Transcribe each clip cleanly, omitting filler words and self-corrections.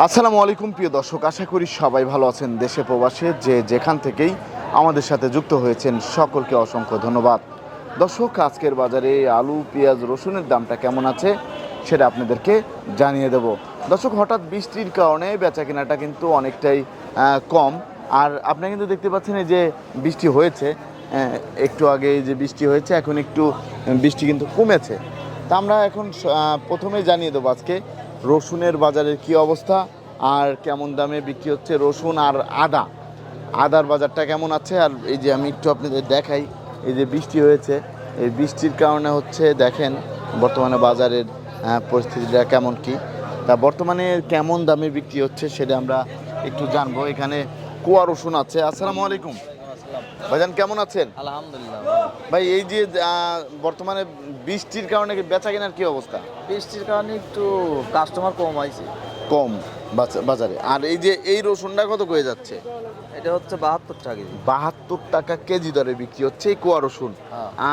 আসসালামু আলাইকুম প্রিয় দর্শক, আশা করি সবাই ভালো আছেন। দেশে প্রবাসে যে যেখান থেকেই আমাদের সাথে যুক্ত হয়েছেন সকলকে অসংখ্য ধন্যবাদ। দর্শক, আজকের বাজারে আলু, পেঁয়াজ, রসুনের দামটা কেমন আছে সেটা আপনাদেরকে জানিয়ে দেব। দর্শক, হঠাৎ বৃষ্টির কারণে বেচা কেনাটা কিন্তু অনেকটাই কম। আর আপনি কিন্তু দেখতে পাচ্ছেন এই যে বৃষ্টি হয়েছে, একটু আগে যে বৃষ্টি হয়েছে, এখন একটু বৃষ্টি কিন্তু কমেছে। তা আমরা এখন প্রথমেই জানিয়ে দেবো আজকে রসুনের বাজারের কি অবস্থা আর কেমন দামে বিক্রি হচ্ছে রসুন আর আদার বাজারটা কেমন আছে। আর এই যে আমি একটু আপনাদের দেখাই, এই যে বৃষ্টি হয়েছে, এই বৃষ্টির কারণে হচ্ছে দেখেন বর্তমানে বাজারের পরিস্থিতিটা কেমন কি। তা বর্তমানে কেমন দামে বিক্রি হচ্ছে সেটা আমরা একটু জানবো। এখানে কুয়া রসুন আছে। আসসালামু আলাইকুম ভাইজান, কেমন আছেন? আলহামদুলিল্লাহ। ভাই, এই যে বর্তমানে বৃষ্টির কারণে বেচা কেনার কি অবস্থা? বৃষ্টির কারণে একটু কাস্টমার কম আইছে। কম বাজারে। আর এই যে এই রসুনটা কত করে যাচ্ছে? এটা হচ্ছে 72 টাকা কেজি। 72 টাকা কেজি দরে বিক্রি হচ্ছে এই কুয়া রসুন।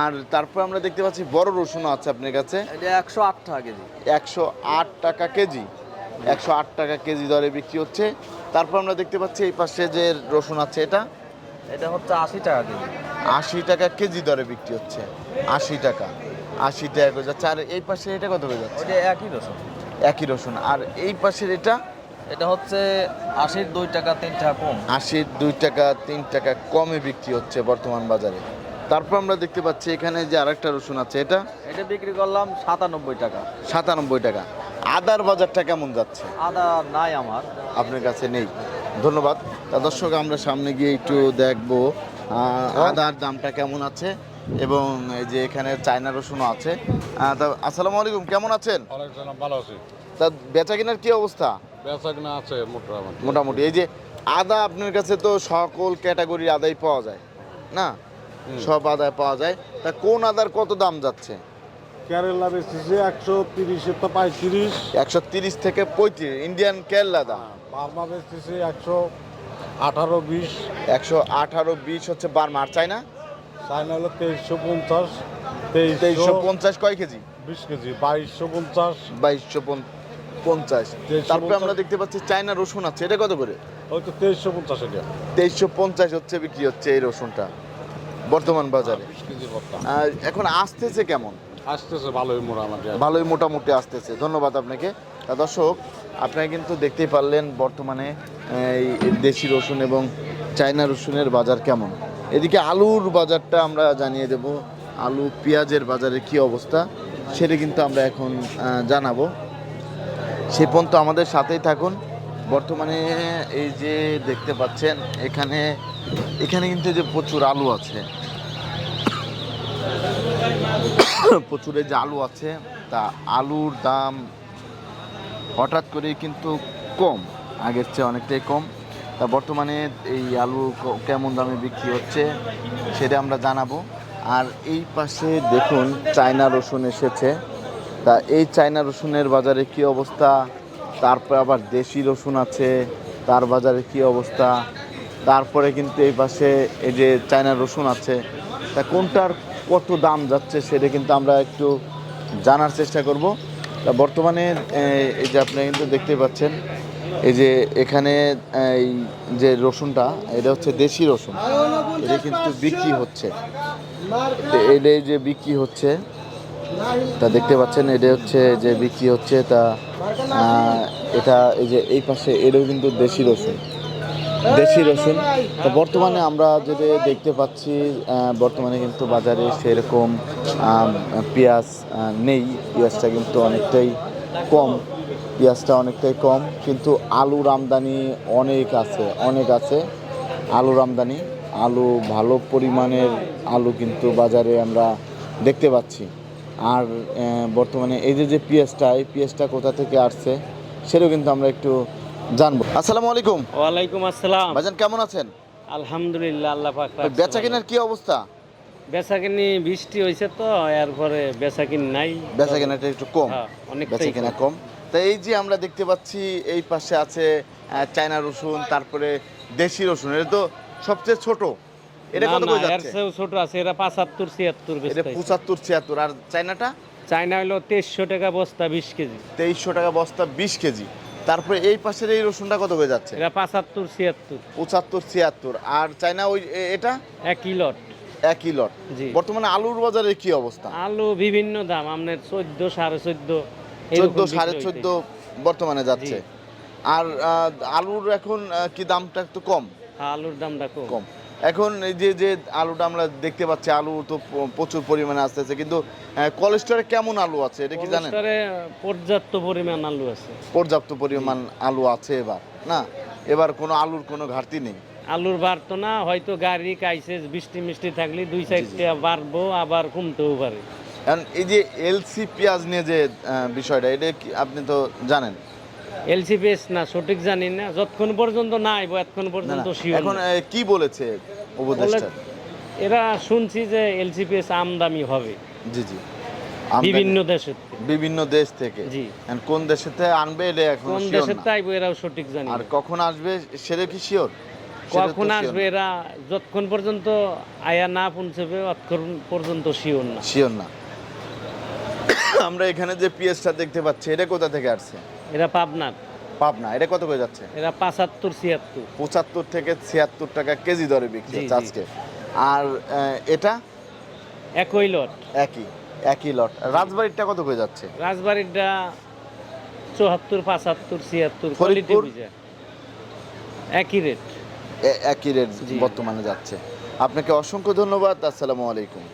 আর তারপর আমরা দেখতে পাচ্ছি বড় রসুনও আছে আপনার কাছে। এটা 108 টাকা কেজি। 108 টাকা কেজি, 108 টাকা কেজি দরে বিক্রি হচ্ছে। তারপর আমরা দেখতে পাচ্ছি এই পাশে যে রসুন আছে, এটা হচ্ছে 80 টাকা কেজি। 80 টাকা কেজি দরে বিক্রি হচ্ছে। 80 টাকা করে যাচ্ছে। আর এই পাশে এটা কত হয়ে যাচ্ছে? ওইটা একই রসুন। একই রসুন। আর এই পাশের এটা হচ্ছে 80 2 টাকা 3 টাকা কম। 80 2 টাকা 3 টাকা কমে বিক্রি হচ্ছে বর্তমান বাজারে। তারপর আমরা দেখতে পাচ্ছি এখানে যে আরেকটা রসুন আছে, এটা বিক্রি করলাম 97 টাকা। 97 টাকা। আদার বাজারটা কেমন যাচ্ছে? আদা নাই আমার, আপনার কাছে নেই। ধন্যবাদ। তা দর্শক, আমরা সামনে গিয়ে একটু দেখবো আদার দামটা কেমন আছে। এবং এই যে এখানে চায়না রসুনও আছে। তা আসসালামু আলাইকুম, কেমন আছেন? ভালো আছি। তা বেচা কেনার কি অবস্থা? বেচা কিনা আছে মোটামুটি। এই যে আদা, আপনার কাছে তো সকল ক্যাটাগরির আদাই পাওয়া যায় না? সব আদায় পাওয়া যায়। তা কোন আদার কত দাম যাচ্ছে? কেরালা বেচতেছে 130 তো 35। 130 থেকে 35 ইন্ডিয়ান কেরালা আদা। বার্মা বেচতেছে 118 20। 118 20 হচ্ছে বার্মা। আর চায়না? চায়না হলো 2350। 2350 কয় কেজি? 20 কেজি 2250। 2250। তারপরে আমরা দেখতে পাচ্ছি চায়না রসুন আছে, এটা কত করে? ওই তো 2350 এটা। 2350 হচ্ছে বিক্রি হচ্ছে এই রসুনটা বর্তমান বাজারে। 20 কেজি ভর্তা। এখন আসতেছে কেমন? আসতেছে ভালোই মোটামুটি। ভালোই মোটামুটি আসতেছে। ধন্যবাদ আপনাকে। তা দর্শক, আপনারা কিন্তু দেখতেই পারলেন বর্তমানে এই দেশি রসুন এবং চায়না রসুনের বাজার কেমন। এদিকে আলুর বাজারটা আমরা জানিয়ে দেব। আলু, পেঁয়াজের বাজারে কি অবস্থা সেটা কিন্তু আমরা এখন জানাবো। সে পর্যন্ত আমাদের সাথেই থাকুন। বর্তমানে এই যে দেখতে পাচ্ছেন এখানে কিন্তু যে প্রচুর আলু আছে, প্রচুর যে আলু আছে, তা আলুর দাম হঠাৎ করেই কিন্তু কম, আগের চেয়ে অনেকটাই কম। তা বর্তমানে এই আলু কেমন দামে বিক্রি হচ্ছে সেটা আমরা জানাবো। আর এই পাশে দেখুন চায়না রসুন এসেছে। তা এই চায়না রসুনের বাজারে কি অবস্থা, তারপরে আবার দেশি রসুন আছে, তার বাজারে কি অবস্থা। তারপরে কিন্তু এই পাশে এই যে চায়না রসুন আছে, তা কোনটার কত দাম যাচ্ছে সেটা কিন্তু আমরা একটু জানার চেষ্টা করব। তা বর্তমানে এই যে আপনি কিন্তু দেখতে পাচ্ছেন এই যে এখানে এই যে রসুনটা, এটা হচ্ছে দেশি রসুন, এটা কিন্তু বিক্রি হচ্ছে। এটা যে বিক্রি হচ্ছে তা দেখতে পাচ্ছেন, এটা হচ্ছে যে বিক্রি হচ্ছে। তা এটা এই যে এই পাশে এটাও কিন্তু দেশি রসুন। তা বর্তমানে আমরা যেটা দেখতে পাচ্ছি, বর্তমানে কিন্তু বাজারে সেরকম পেঁয়াজ নেই। পেঁয়াজটা কিন্তু অনেকটাই কম। কিন্তু আলুর আমদানি অনেক আছে। আলু ভালো পরিমাণের আলু কিন্তু বাজারে আমরা দেখতে পাচ্ছি। আর বর্তমানে এই যে পেঁয়াজটা কোথা থেকে আসছে সেটাও কিন্তু আমরা একটু জানবো। আসসালামু আলাইকুম। ওয়ালাইকুম আসসালাম। ভাইজান, কেমন আছেন? আলহামদুলিল্লাহ, আল্লাহ পাক রাখছে। বেচা কেনার কি অবস্থা? বেচাকেনি বৃষ্টি হয়েছে তো, এরপরে বেচাকেনি নাই। বেচা কেনাটা একটু কম। অনেকটাই বেচা কেনা কম। তা এই যে আমরা দেখতে পাচ্ছি এই পাশে আছে চায়না রসুন, তারপরে দেশি রসুন। এটা তো সবচেয়ে ছোট। এটা কত করে যাচ্ছে? এর চেয়েও ছোট আছে, এটা 75 76 এটা বেচতেছে। 75 76। আর চায়নাটা? চায়না হলো 2300 টাকা বস্তা 20 কেজি। 2300 টাকা বস্তা 20 কেজি। তারপরে এই পাশের এই রসুনটা কত করে যাচ্ছে? এটা 75 76 75 76। আর চায়না ওই এটা একই লট। একই লট। জি। বর্তমানে আলুর বাজারে কি অবস্থা? আলু বিভিন্ন দাম, আপনার 14 14.5 14 14.5 বর্তমানে যাচ্ছে। জি। আর আলুর এখন কি দামটা একটু কম? আলুর দামটা কম। এখন এই যে আলুটা আমরা দেখতে পাচ্ছি, আলু তো প্রচুর পরিমাণে আসতেছে, কিন্তু কোলেস্টোরে কেমন আলু আছে এটা কি জানেন? কোলেস্টোরে পর্যাপ্ত পরিমাণ আলু আছে। পর্যাপ্ত পরিমাণ আলু আছে এবার, না এবার কোনো আলুর কোনো ঘাটতি নেই। আলুর বাড়তো না, হয়তো গাড়ি কাইছে বৃষ্টি মিষ্টি থাকলে 2-4টা বাড়বো, আবার কমতেও পারে। এখন এই যে এলসি পেঁয়াজ নিয়ে যে বিষয়টা, এটা কি আপনি তো জানেন? এলসিপিএস না সঠিক জানি না, যতক্ষণ পর্যন্ত না আইবো এতক্ষণ না, পর্যন্ত না, শিওর এখন কি বলেছে উপদেষ্টা? এরা শুনছি যে এলসিপিএস আমদানি হবে জি জি, বিভিন্ন দেশের থেকে। বিভিন্ন দেশ থেকে। জি। এখন কোন দেশে থেকে আনবে এটা এখন কোন শিওর দেশের না। তাইবো এরাও সঠিক জানি আর না। কখন আসবে সেটা কি শিওর? কখন আসবে এরা যতক্ষণ পর্যন্ত আয়া না পৌঁছবে ততক্ষণ পর্যন্ত শিওর না। শিওর না। আমরা এখানে যে পেঁয়াজটা দেখতে পাচ্ছি, এটা কোথা থেকে আসছে? এরা পাবনার। পাবনা। এটা কত করে যাচ্ছে? এরা 75 76 75 থেকে 76 টাকা কেজি দরে বিক্রি জি, হচ্ছে জি। আজকে। আর এটা একই লট। একই লট। রাজবাড়িটা কত করে যাচ্ছে? রাজবাড়িটা 74 75 76 কোয়ালিটি ফরিদপুর? বুঝে একই রেট। একই রেট জি। বর্তমানে যাচ্ছে। আপনাকে অসংখ্য ধন্যবাদ। আসসালামু আলাইকুম।